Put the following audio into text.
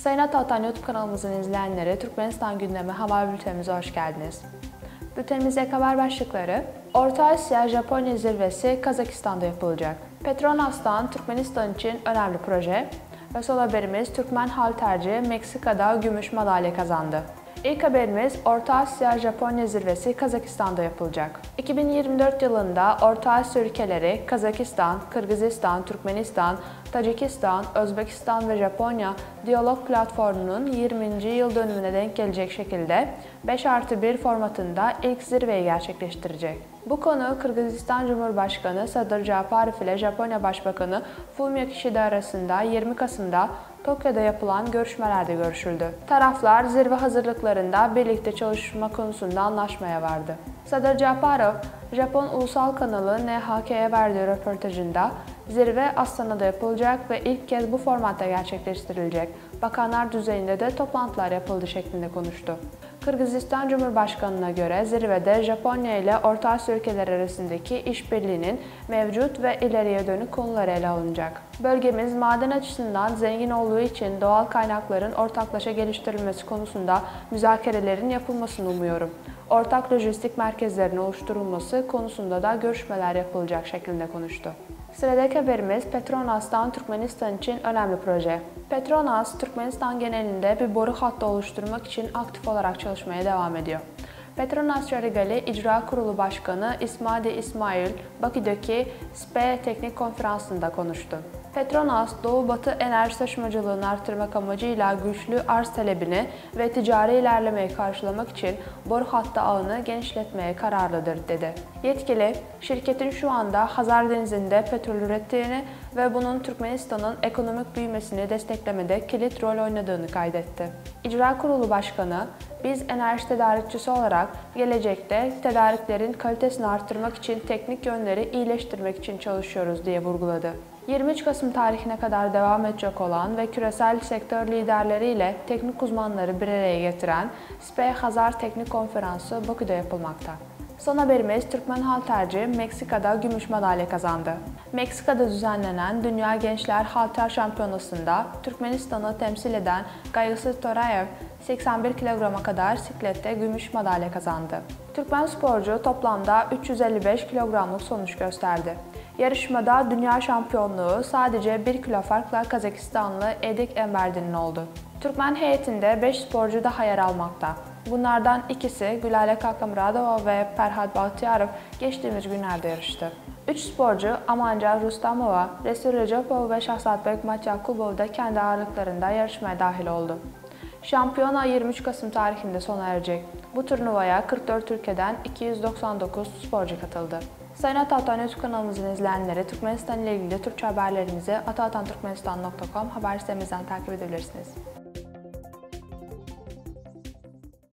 Sayın Atatan YouTube kanalımızın izleyenleri, Türkmenistan gündemi haber bültenimize hoş geldiniz. Bültenimizdeki haber başlıkları: Orta Asya Japonya zirvesi Kazakistan'da yapılacak. Petronas'tan Türkmenistan için önemli proje ve son haberimiz: Türkmen halterci Meksika'da gümüş madalya kazandı. İlk haberimiz: Orta Asya Japonya zirvesi Kazakistan'da yapılacak. 2024 yılında Orta Asya ülkeleri Kazakistan, Kırgızistan, Türkmenistan, Tacikistan, Özbekistan ve Japonya Diyalog Platformu'nun 20. yıl dönümüne denk gelecek şekilde 5+1 formatında ilk zirveyi gerçekleştirecek. Bu konu Kırgızistan Cumhurbaşkanı Sadır Japarov ile Japonya Başbakanı Fumio Kishida arasında 20 Kasım'da Tokyo'da yapılan görüşmelerde görüşüldü. Taraflar zirve hazırlıklarında birlikte çalışma konusunda anlaşmaya vardı. Sadır Japarov, Japon ulusal kanalı NHK'ye verdiği röportajında zirve Astana'da yapılacak ve ilk kez bu formatta gerçekleştirilecek. Bakanlar düzeyinde de toplantılar yapıldı şeklinde konuştu. Kırgızistan Cumhurbaşkanı'na göre zirvede Japonya ile Orta Asya ülkeleri arasındaki işbirliğinin mevcut ve ileriye dönük konuları ele alınacak. Bölgemiz maden açısından zengin olduğu için doğal kaynakların ortaklaşa geliştirilmesi konusunda müzakerelerin yapılmasını umuyorum. Ortak lojistik merkezlerinin oluşturulması konusunda da görüşmeler yapılacak şeklinde konuştu. Sıradaki haberimiz Petronas'tan Türkmenistan için önemli proje. Petronas, Türkmenistan genelinde bir boru hattı oluşturmak için aktif olarak çalışmaya devam ediyor. Petronas Yarigali İcra Kurulu Başkanı İsmadi İsmail, Bakü'deki SPE Teknik Konferansı'nda konuştu. Petronas, Doğu-Batı enerji taşımacılığını artırmak amacıyla güçlü arz talebini ve ticari ilerlemeyi karşılamak için boru hattı ağını genişletmeye kararlıdır, dedi. Yetkili, şirketin şu anda Hazar Denizi'nde petrol ürettiğini ve bunun Türkmenistan'ın ekonomik büyümesini desteklemede kilit rol oynadığını kaydetti. İcra Kurulu Başkanı, "Biz enerji tedarikçisi olarak gelecekte tedariklerin kalitesini artırmak için teknik yönleri iyileştirmek için çalışıyoruz," diye vurguladı. 23 Kasım tarihine kadar devam edecek olan ve küresel sektör liderleriyle teknik uzmanları bir araya getiren SPE Hazar Teknik Konferansı Bakü'de yapılmakta. Son haberimiz: Türkmen halterci Meksika'da gümüş madalya kazandı. Meksika'da düzenlenen Dünya Gençler Halter Şampiyonası'nda Türkmenistan'ı temsil eden Gayısı Torayev 81 kilograma kadar siklette gümüş madalya kazandı. Türkmen sporcu toplamda 355 kilogramlık sonuç gösterdi. Yarışmada dünya şampiyonluğu sadece 1 kilo farkla Kazakistanlı Edik Emberdi'nin oldu. Türkmen heyetinde 5 sporcu daha yer almakta. Bunlardan ikisi Gülale Kalkamuradova ve Ferhat Bahtiyarov geçtiğimiz günlerde yarıştı. 3 sporcu Amanca Rustamova, Resul Recepov ve Şahsatbek Matyakubov da kendi ağırlıklarında yarışmaya dahil oldu. Şampiyona 23 Kasım tarihinde sona erecek. Bu turnuvaya 44 ülkeden 299 sporcu katıldı. Sayın Atatan YouTube kanalımızın izleyenleri, Türkmenistan ile ilgili Türkçe haberlerimizi atatanturkmenistan.com haber sitemizden takip edebilirsiniz.